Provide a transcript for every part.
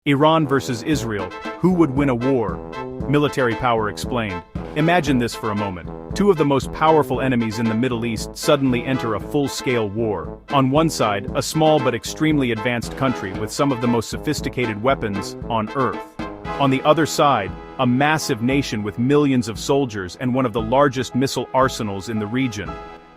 Iran versus Israel, who would win a war? Military power explained. Imagine this for a moment. Two of the most powerful enemies in the Middle East suddenly enter a full-scale war. On one side, a small but extremely advanced country with some of the most sophisticated weapons on Earth. On the other side, a massive nation with millions of soldiers and one of the largest missile arsenals in the region.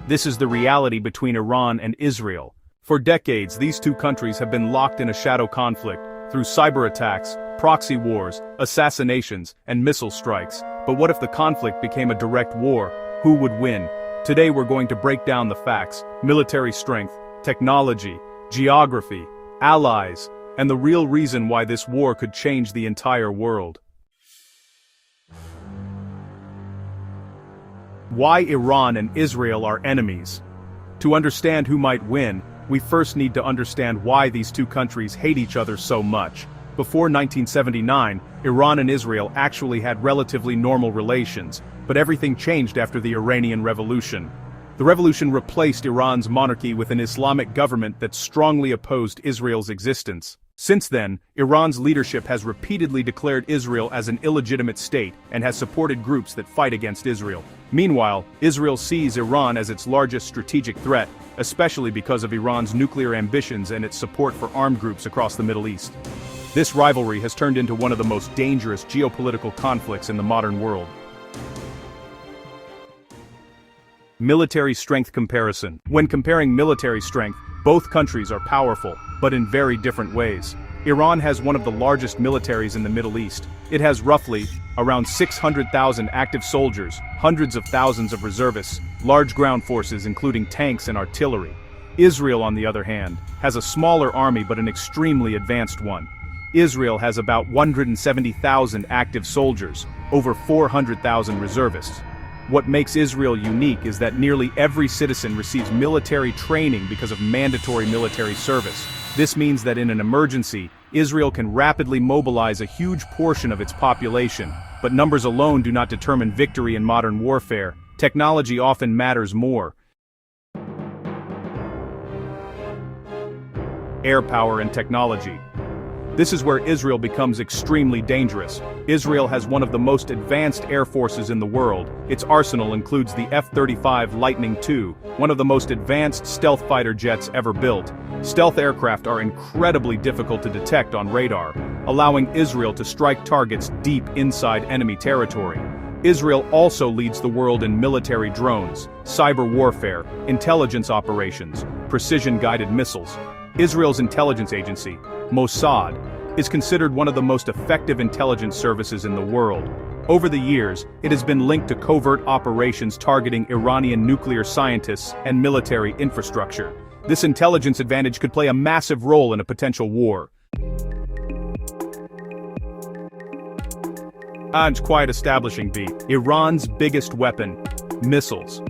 This is the reality between Iran and Israel. For decades, these two countries have been locked in a shadow conflict, through cyber attacks, proxy wars, assassinations, and missile strikes. But what if the conflict became a direct war? Who would win? Today we're going to break down the facts, military strength, technology, geography, allies, and the real reason why this war could change the entire world. Why Iran and Israel are enemies. To understand who might win, we first need to understand why these two countries hate each other so much. Before 1979, Iran and Israel actually had relatively normal relations, but everything changed after the Iranian Revolution. The revolution replaced Iran's monarchy with an Islamic government that strongly opposed Israel's existence. Since then, Iran's leadership has repeatedly declared Israel as an illegitimate state and has supported groups that fight against Israel. Meanwhile, Israel sees Iran as its largest strategic threat, especially because of Iran's nuclear ambitions and its support for armed groups across the Middle East. This rivalry has turned into one of the most dangerous geopolitical conflicts in the modern world. Military strength comparison. When comparing military strength, both countries are powerful, but in very different ways. Iran has one of the largest militaries in the Middle East. It has roughly around 600,000 active soldiers, hundreds of thousands of reservists, large ground forces including tanks and artillery. Israel, on the other hand, has a smaller army but an extremely advanced one. Israel has about 170,000 active soldiers, over 400,000 reservists. What makes Israel unique is that nearly every citizen receives military training because of mandatory military service. This means that in an emergency, Israel can rapidly mobilize a huge portion of its population, but numbers alone do not determine victory in modern warfare. Technology often matters more. Air power and technology. This is where Israel becomes extremely dangerous. Israel has one of the most advanced air forces in the world. Its arsenal includes the F-35 Lightning II, one of the most advanced stealth fighter jets ever built. Stealth aircraft are incredibly difficult to detect on radar, allowing Israel to strike targets deep inside enemy territory. Israel also leads the world in military drones, cyber warfare, intelligence operations, precision-guided missiles. Israel's intelligence agency, Mossad, is considered one of the most effective intelligence services in the world. Over the years, it has been linked to covert operations targeting Iranian nuclear scientists and military infrastructure. This intelligence advantage could play a massive role in a potential war. Quite establishing Iran's biggest weapon, missiles.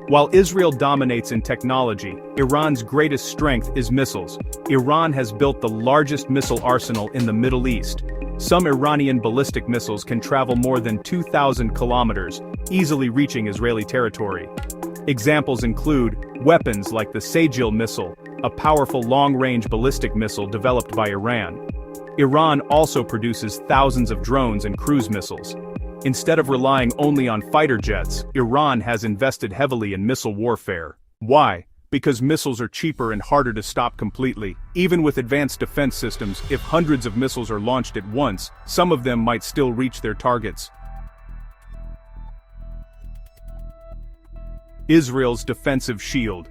While Israel dominates in technology, Iran's greatest strength is missiles. Iran has built the largest missile arsenal in the Middle East. Some Iranian ballistic missiles can travel more than 2,000 kilometers, easily reaching Israeli territory. Examples include weapons like the Sejjil missile, a powerful long-range ballistic missile developed by Iran. Iran also produces thousands of drones and cruise missiles. Instead of relying only on fighter jets, Iran has invested heavily in missile warfare. Why? Because missiles are cheaper and harder to stop completely. Even with advanced defense systems, if hundreds of missiles are launched at once, some of them might still reach their targets. Israel's defensive shield.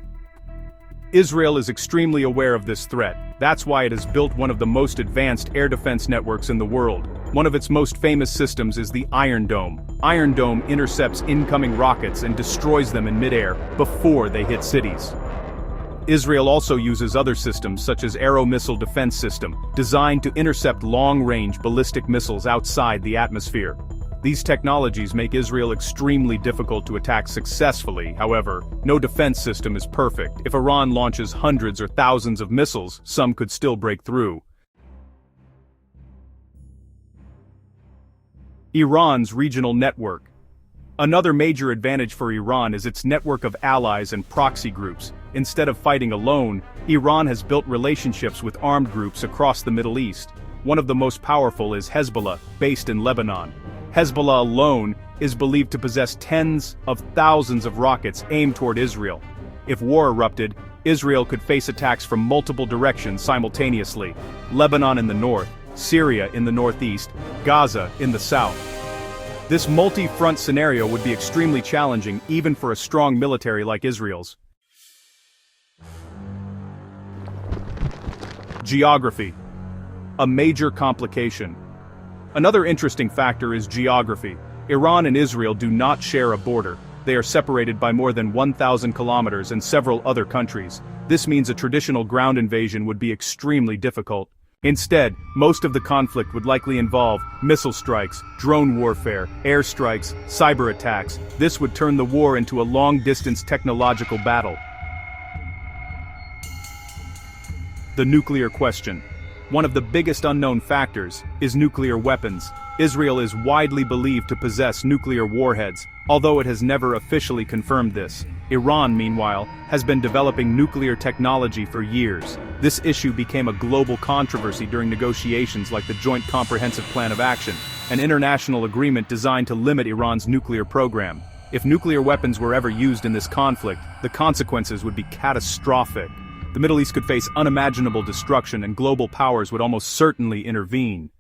Israel is extremely aware of this threat. That's why it has built one of the most advanced air defense networks in the world. One of its most famous systems is the Iron Dome. Iron Dome intercepts incoming rockets and destroys them in midair before they hit cities. Israel also uses other systems such as Arrow Missile Defense System, designed to intercept long-range ballistic missiles outside the atmosphere. These technologies make Israel extremely difficult to attack successfully. However, no defense system is perfect. If Iran launches hundreds or thousands of missiles, some could still break through. Iran's regional network. Another major advantage for Iran is its network of allies and proxy groups. Instead of fighting alone, Iran has built relationships with armed groups across the Middle East. One of the most powerful is Hezbollah, based in Lebanon. Hezbollah alone is believed to possess tens of thousands of rockets aimed toward Israel. If war erupted, Israel could face attacks from multiple directions simultaneously: Lebanon in the north, Syria in the northeast, Gaza in the south. This multi-front scenario would be extremely challenging even for a strong military like Israel's. Geography. A major complication. Another interesting factor is geography. Iran and Israel do not share a border. They are separated by more than 1,000 kilometers and several other countries. This means a traditional ground invasion would be extremely difficult. Instead, most of the conflict would likely involve missile strikes, drone warfare, airstrikes, cyber attacks. This would turn the war into a long-distance technological battle. The nuclear question. One of the biggest unknown factors is nuclear weapons. Israel is widely believed to possess nuclear warheads, although it has never officially confirmed this. Iran, meanwhile, has been developing nuclear technology for years. This issue became a global controversy during negotiations like the Joint Comprehensive Plan of Action, an international agreement designed to limit Iran's nuclear program. If nuclear weapons were ever used in this conflict, the consequences would be catastrophic. The Middle East could face unimaginable destruction, and global powers would almost certainly intervene.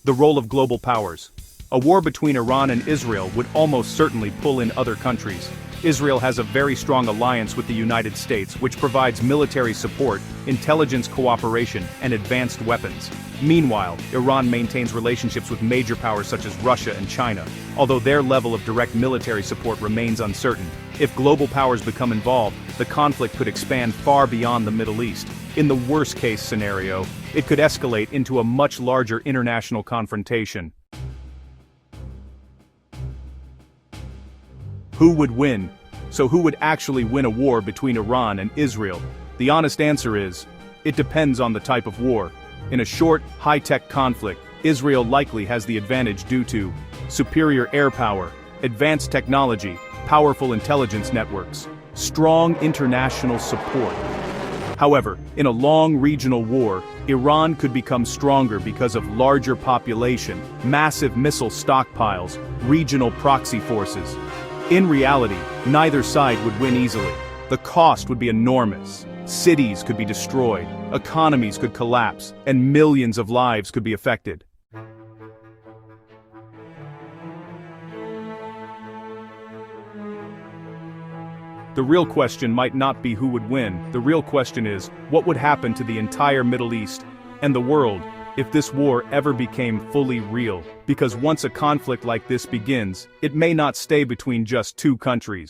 The role of global powers. A war between Iran and Israel would almost certainly pull in other countries. Israel has a very strong alliance with the United States, which provides military support, intelligence cooperation, and advanced weapons. Meanwhile, Iran maintains relationships with major powers such as Russia and China, although their level of direct military support remains uncertain. If global powers become involved, the conflict could expand far beyond the Middle East. In the worst-case scenario, it could escalate into a much larger international confrontation. Who would win? So who would actually win a war between Iran and Israel? The honest answer is, it depends on the type of war. In a short, high-tech conflict, Israel likely has the advantage due to superior air power, advanced technology, powerful intelligence networks, strong international support. However, in a long regional war, Iran could become stronger because of larger population, massive missile stockpiles, regional proxy forces. In reality, neither side would win easily. The cost would be enormous. Cities could be destroyed, economies could collapse, and millions of lives could be affected. The real question might not be who would win. The real question is, what would happen to the entire Middle East and the world if this war ever became fully real? Because once a conflict like this begins, it may not stay between just two countries.